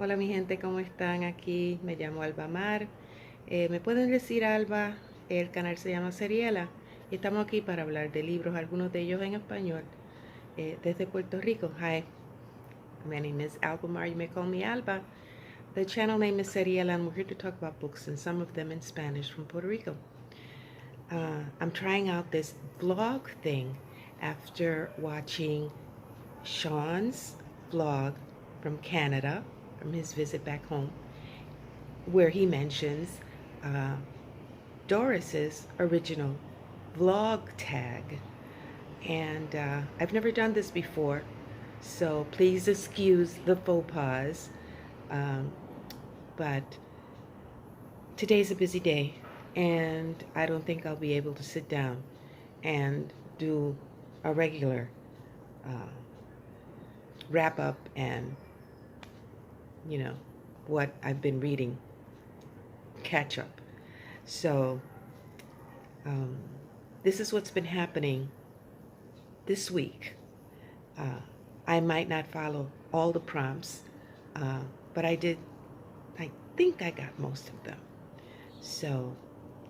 Hola mi gente, ¿cómo están? Aquí me llamo Alba Mar. Me pueden decir Alba, el canal se llama Seriela y estamos aquí para hablar de libros, algunos de ellos en español, desde Puerto Rico. Hi, my name is Alba Mar. You may call me Alba. The channel name is Seriela and we're here to talk about books and some of them in Spanish from Puerto Rico. I'm trying out this vlog thing after watching Shawn's vlog from Canada, from his visit back home, where he mentions Doris's original vlog tag. And I've never done this before, so please excuse the faux pas. But today's a busy day, and I don't think I'll be able to sit down and do a regular wrap up and, what I've been reading, catch up. So this is what's been happening this week. I might not follow all the prompts, but I think I got most of them. So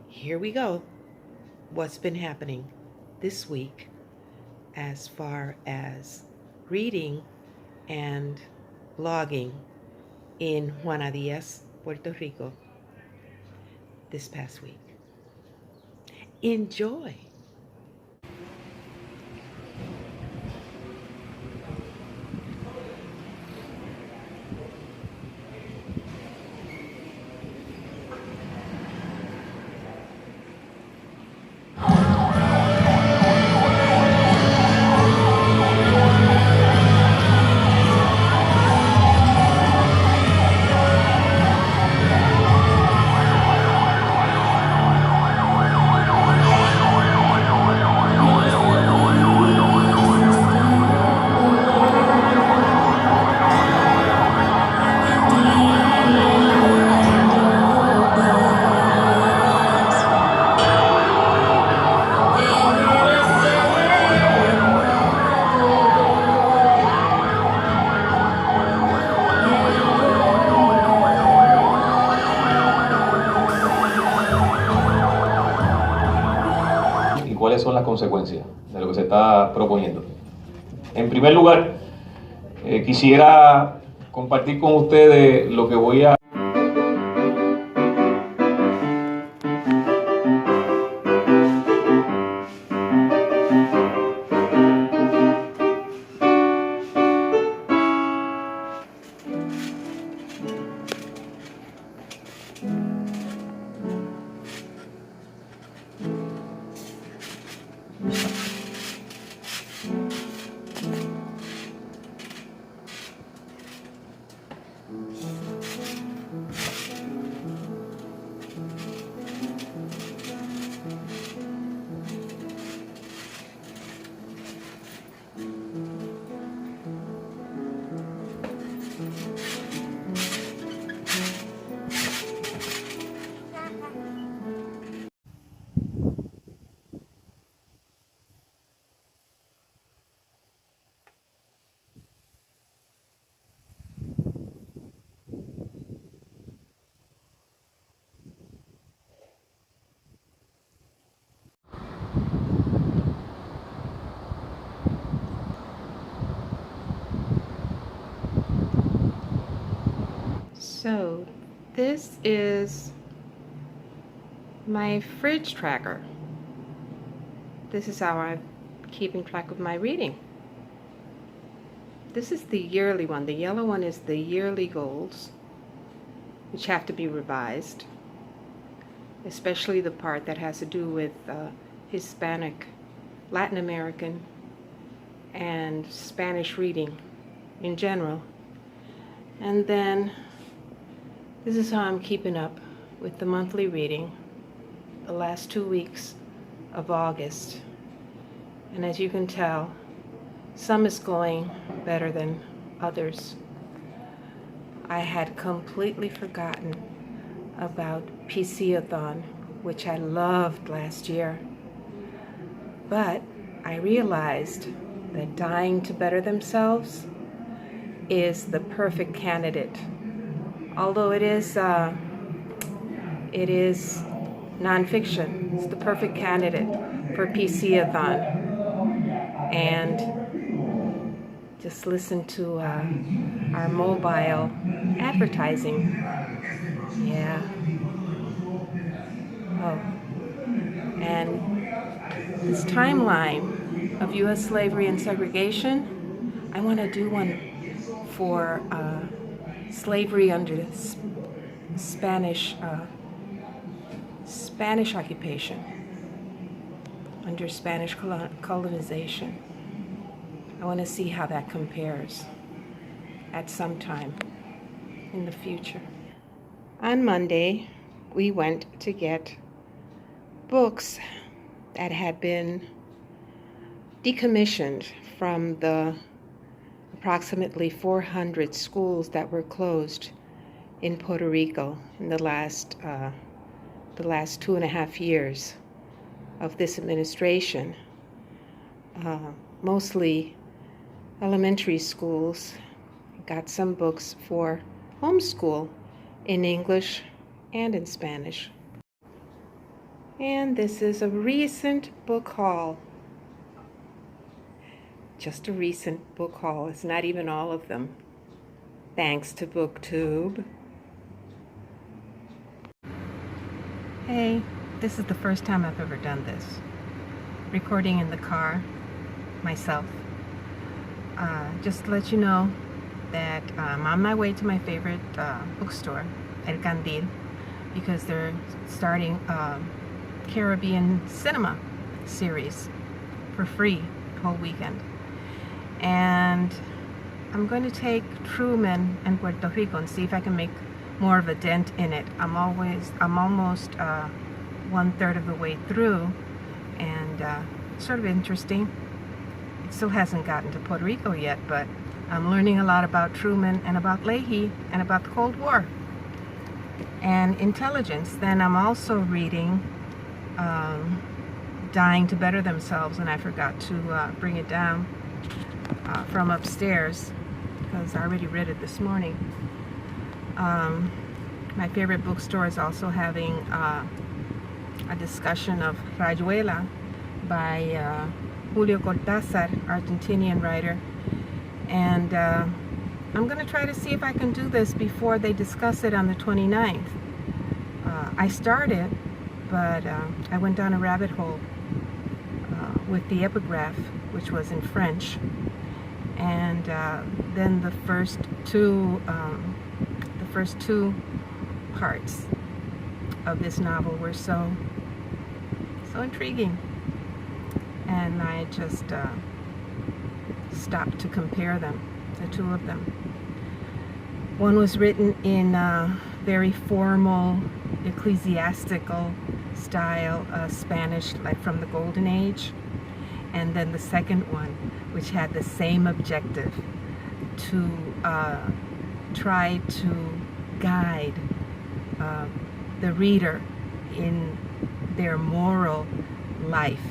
here we go. What's been happening this week as far as reading and blogging in Juana Díaz, Puerto Rico, this past week. Enjoy. ¿Cuáles son las consecuencias de lo que se está proponiendo? En primer lugar, quisiera compartir con ustedes lo que voy a... So this is my fridge tracker. This is how I'm keeping track of my reading. This is the yearly one. The yellow one is the yearly goals, which have to be revised, especially the part that has to do with Hispanic, Latin American, and Spanish reading in general. And then this is how I'm keeping up with the monthly reading the last 2 weeks of August. And as you can tell, some is going better than others. I had completely forgotten about PC-a-thon, which I loved last year. But I realized that Dying to Better Themselves is the perfect candidate although it is nonfiction. It's the perfect candidate for PC-a-thon. And just listen to our mobile advertising. Yeah. Oh. And this timeline of U.S. slavery and segregation, I want to do one for slavery under Spanish occupation, under Spanish colonization. I want to see how that compares at some time in the future. On Monday, we went to get books that had been decommissioned from the approximately 400 schools that were closed in Puerto Rico in the last 2.5 years of this administration. Mostly elementary schools. Got some books for homeschool in English and in Spanish. And this is a recent book haul. Just a recent book haul. It's not even all of them. Thanks to BookTube. Hey, this is the first time I've ever done this. Recording in the car, myself. Just to let you know that I'm on my way to my favorite bookstore, El Candil, because they're starting Caribbean cinema series for free the whole weekend. And I'm going to take Truman and Puerto Rico and see if I can make more of a dent in it. I'm almost 1/3 of the way through, and sort of interesting. It still hasn't gotten to Puerto Rico yet, but I'm learning a lot about Truman and about Leahy and about the Cold War and intelligence. Then I'm also reading Dying to Better Themselves, and I forgot to bring it down from upstairs because I already read it this morning. My favorite bookstore is also having a discussion of Rayuela by Julio Cortázar, Argentinian writer. And I'm going to try to see if I can do this before they discuss it on the 29th. I started, but I went down a rabbit hole with the epigraph, which was in French. And then the first two parts of this novel were so intriguing, and I just stopped to compare them, the two of them. One was written in very formal, ecclesiastical style, Spanish, like from the Golden Age, and then the second one, which had the same objective, to try to guide the reader in their moral life,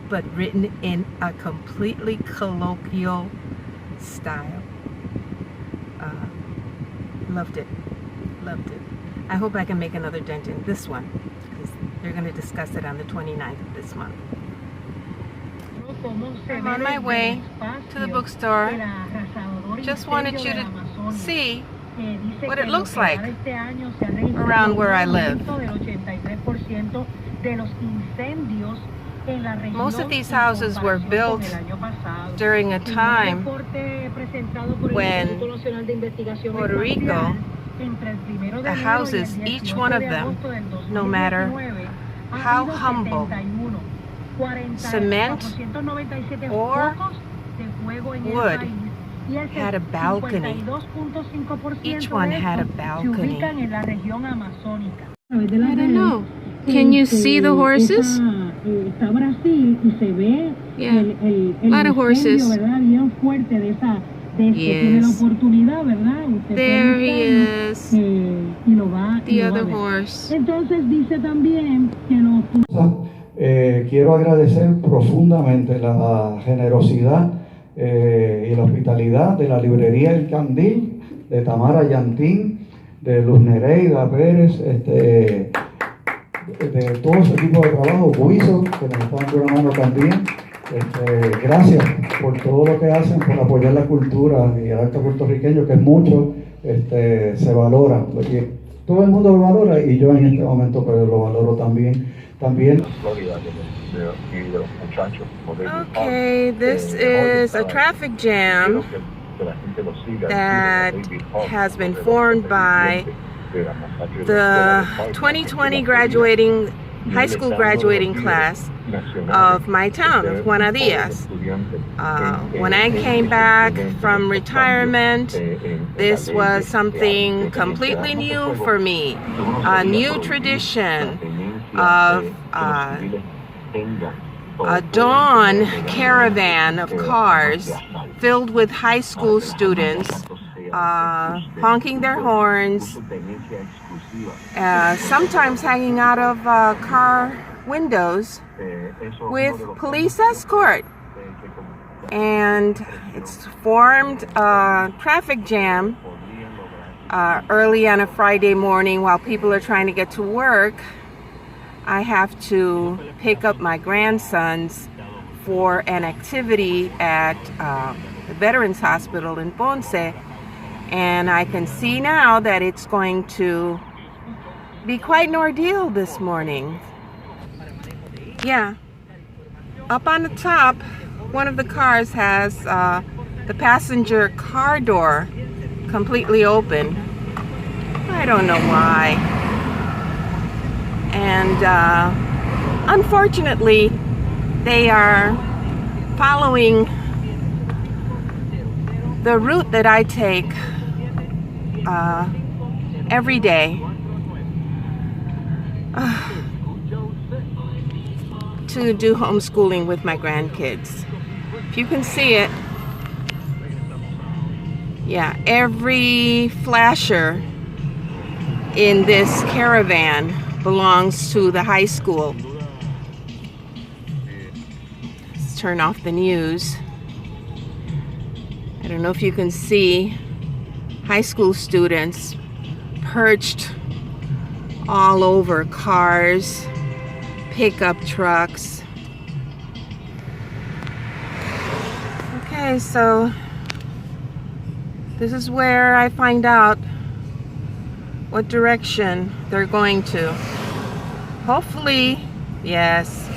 but written in a completely colloquial style. Loved it. I hope I can make another dent in this one, because they're going to discuss it on the 29th of this month. I'm on my way to the bookstore. Just wanted you to see what it looks like around where I live. Most of these houses were built during a time when Puerto Rico, the houses, each one of them, no matter how humble, cement or wood, had a balcony. Each one had a balcony. I don't know. Can you see the horses? Yeah, a lot of horses. Yes. There he is. The other horse. Quiero agradecer profundamente la generosidad y la hospitalidad de la librería El Candil de Tamara Yantín, de Luz Nereida Pérez, de todo ese equipo de trabajo, Buizo, que nos está dando una mano también. Gracias por todo lo que hacen, por apoyar la cultura y el arte puertorriqueño, que es mucho, se valora. Porque todo el mundo lo valora y yo en este momento pues, lo valoro también. Okay, this is a traffic jam that has been formed by the 2020 high school graduating class of my town, of Juana Diaz. When I came back from retirement, this was something completely new for me, a new tradition of a dawn caravan of cars filled with high school students honking their horns, sometimes hanging out of car windows with police escort. And it's formed a traffic jam early on a Friday morning while people are trying to get to work. I have to pick up my grandsons for an activity at the Veterans Hospital in Ponce, and I can see now that it's going to be quite an ordeal this morning. Yeah, up on the top, one of the cars has the passenger car door completely open. I don't know why. And unfortunately, they are following the route that I take every day to do homeschooling with my grandkids. If you can see it, yeah, every flasher in this caravan belongs to the high school. Let's turn off the news. I don't know if you can see high school students perched all over cars, pickup trucks. Okay, so this is where I find out what direction they're going to. Hopefully, yes,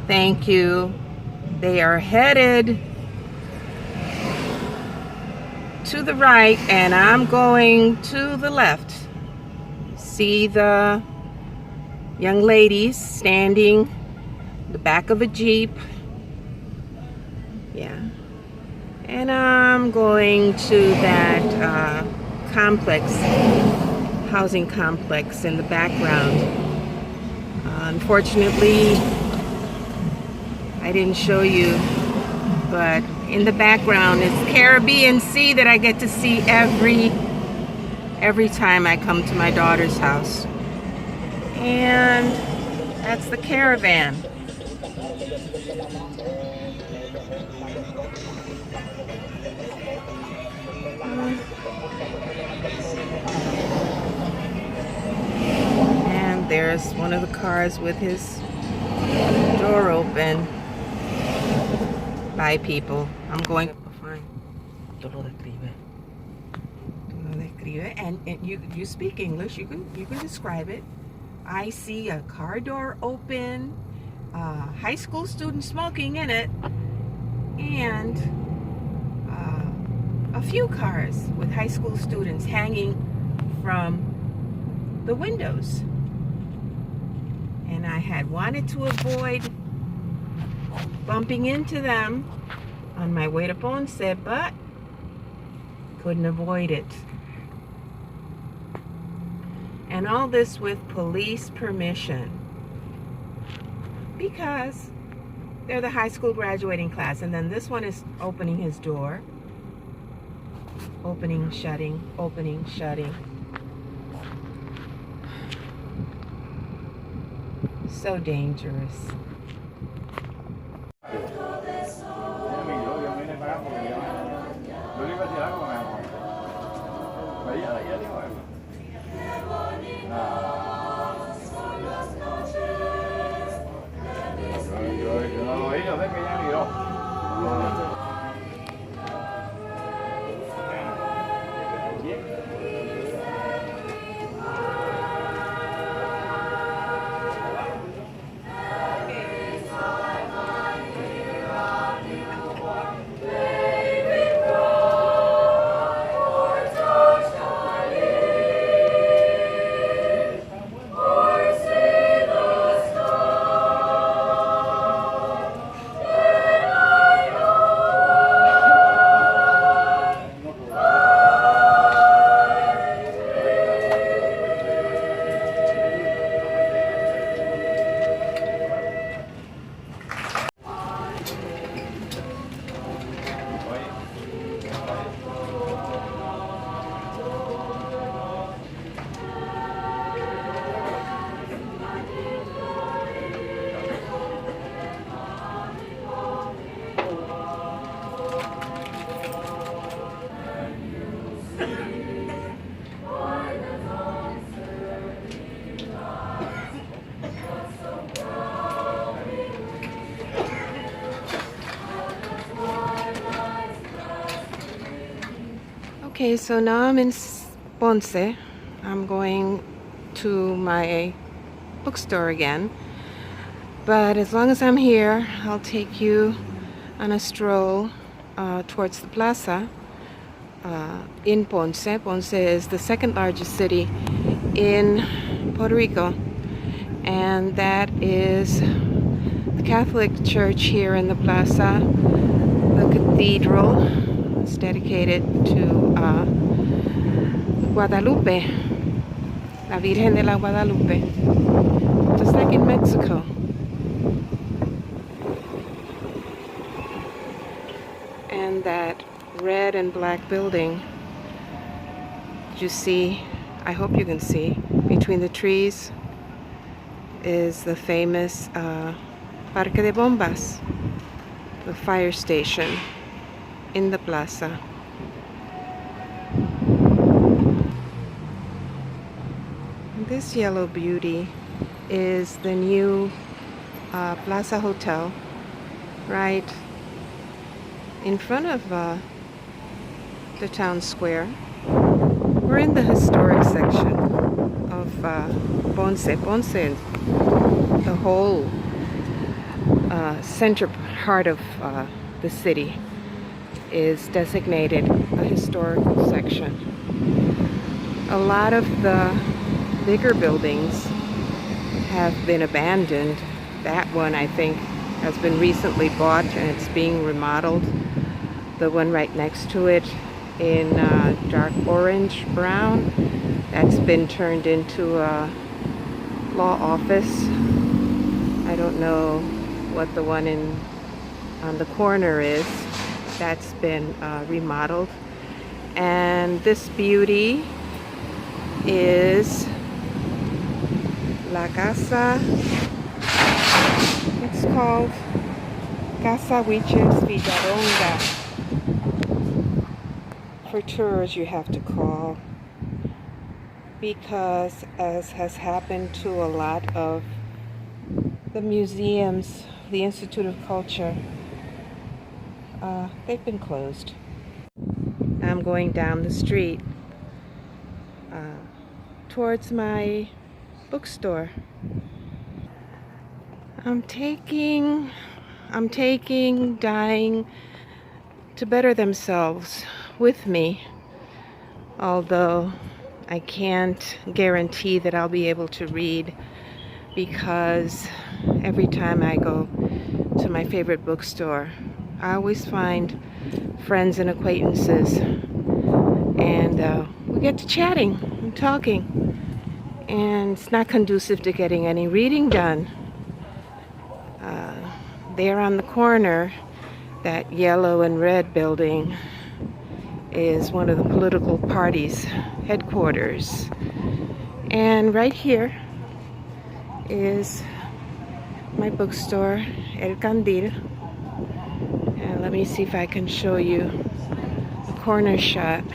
thank you. They are headed to the right and I'm going to the left. See the young ladies standing in the back of a Jeep. Yeah. And I'm going to that complex, housing complex in the background. Unfortunately, I didn't show you, but in the background is Caribbean Sea that I get to see every time I come to my daughter's house. And that's the caravan. And there's one of the cars with his door open. Bye, people. I'm going. Fine. Tú lo describe. And you speak English. You can describe it. I see a car door open, high school student smoking in it, and a few cars with high school students hanging from the windows. And I had wanted to avoid bumping into them on my way to Ponce, but couldn't avoid it. And all this with police permission, because they're the high school graduating class. And then this one is opening his door, opening, shutting, opening, shutting. So dangerous. Yo no lo oí, yo sé que ella miró. Okay, so now I'm in Ponce. I'm going to my bookstore again. But as long as I'm here, I'll take you on a stroll towards the plaza in Ponce. Ponce is the second largest city in Puerto Rico, and that is the Catholic Church here in the plaza, the cathedral. It's dedicated to Guadalupe, la Virgen de la Guadalupe, just like in Mexico. And that red and black building, you see, I hope you can see, between the trees is the famous Parque de Bombas, the fire station in the plaza. This yellow beauty is the new Plaza Hotel, right in front of the town square. We're in the historic section of Ponce. Ponce, the whole center part of the city, is designated a historical section. A lot of the bigger buildings have been abandoned. That one, I think, has been recently bought and it's being remodeled. The one right next to it in dark orange brown, that's been turned into a law office. I don't know what the one on the corner is. That's been remodeled. And this beauty is La Casa, it's called Casa Huiches Villalonga. For tours you have to call, because as has happened to a lot of the museums, the Institute of Culture, they've been closed. I'm going down the street towards my bookstore. I'm taking Dying to Better Themselves with me, although I can't guarantee that I'll be able to read, because every time I go to my favorite bookstore, I always find friends and acquaintances, and we get to chatting and talking, and it's not conducive to getting any reading done. There on the corner, that yellow and red building is one of the political parties' headquarters, and right here is my bookstore, El Candil. And let me see if I can show you a corner shot.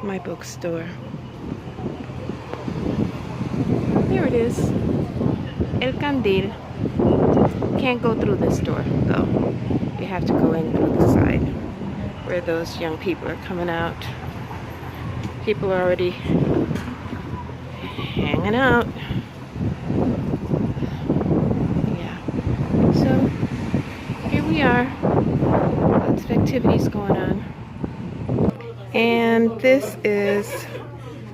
my bookstore. There it is. El Candil. Can't go through this door though. You have to go in through the side where those young people are coming out. People are already hanging out. Yeah. So here we are. Lots of activities going on. And this is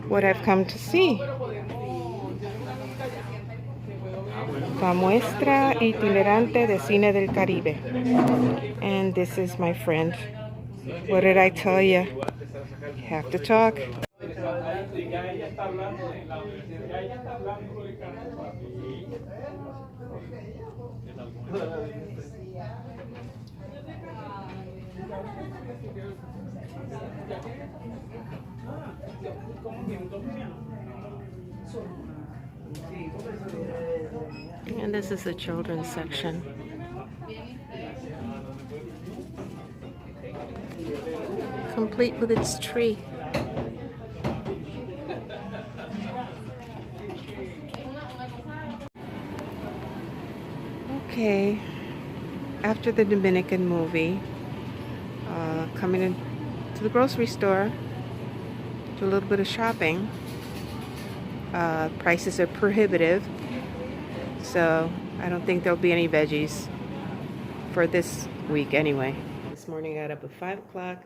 what I've come to see. La muestra itinerante de cine del Caribe. And this is my friend. What did I tell you? You have to talk. And this is the children's section. Complete with its tree. Okay, after the Dominican movie, coming in to the grocery store, do a little bit of shopping. Prices are prohibitive, so I don't think there'll be any veggies for this week anyway. This morning I got up at 5 o'clock,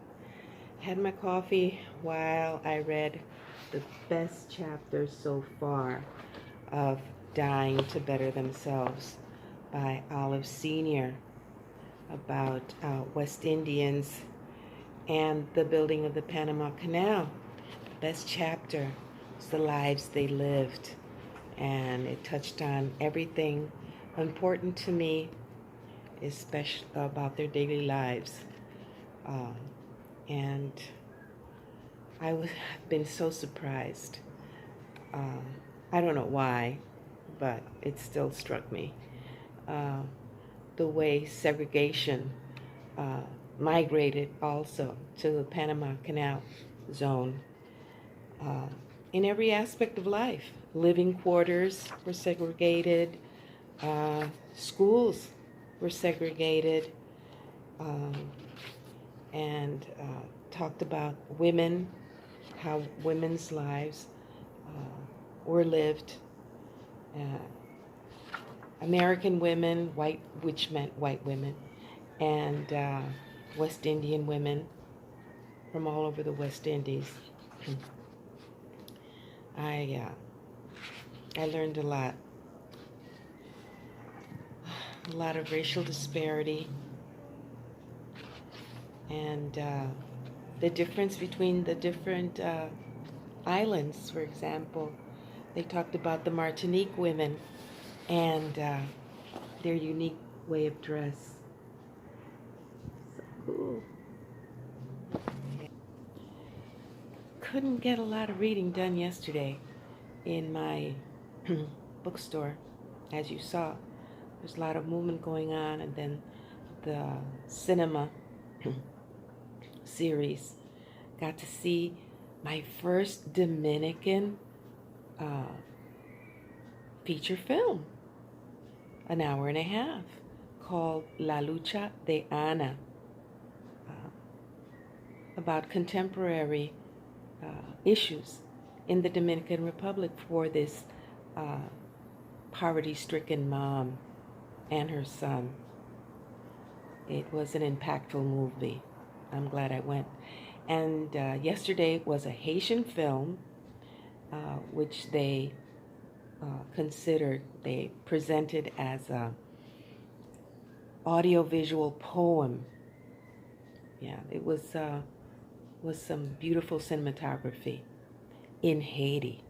had my coffee while I read the best chapter so far of Dying to Better Themselves by Olive Sr. about West Indians and the building of the Panama Canal. Best chapter was the lives they lived, and it touched on everything important to me, especially about their daily lives. And I've been so surprised. I don't know why, but it still struck me. The way segregation migrated also to the Panama Canal zone in every aspect of life. Living quarters were segregated, schools were segregated, and talked about women, how women's lives were lived. American women, white, which meant white women, and West Indian women from all over the West Indies. I learned a lot of racial disparity, and the difference between the different islands. For example, they talked about the Martinique women and their unique way of dress. So cool. Couldn't get a lot of reading done yesterday in my bookstore. As you saw, there's a lot of movement going on, and then the cinema series. Got to see my first Dominican feature film, an hour and a half, called La Lucha de Ana, about contemporary issues in the Dominican Republic for this poverty-stricken mom and her son. It was an impactful movie. I'm glad I went. And yesterday was a Haitian film, which they they presented as a audiovisual poem. Yeah, it was some beautiful cinematography in Haiti.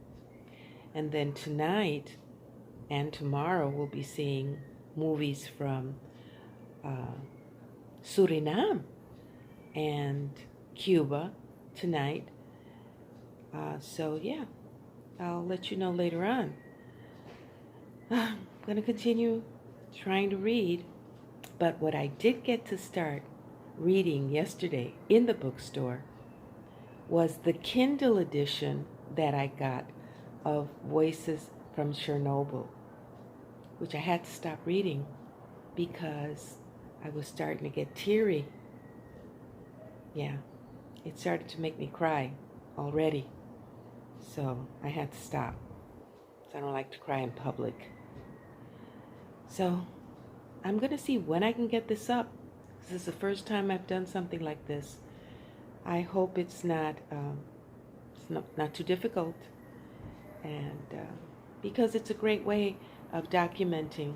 And then tonight and tomorrow we'll be seeing movies from Suriname and Cuba tonight. So yeah, I'll let you know later on. I'm going to continue trying to read, but what I did get to start reading yesterday in the bookstore was the Kindle edition that I got of Voices from Chernobyl, which I had to stop reading because I was starting to get teary. Yeah, it started to make me cry already. So I had to stop. So I don't like to cry in public. So I'm going to see when I can get this up. This is the first time I've done something like this. I hope it's not too difficult. And because it's a great way of documenting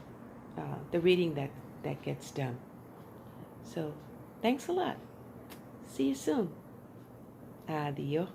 the reading that gets done. So thanks a lot. See you soon. Adiós.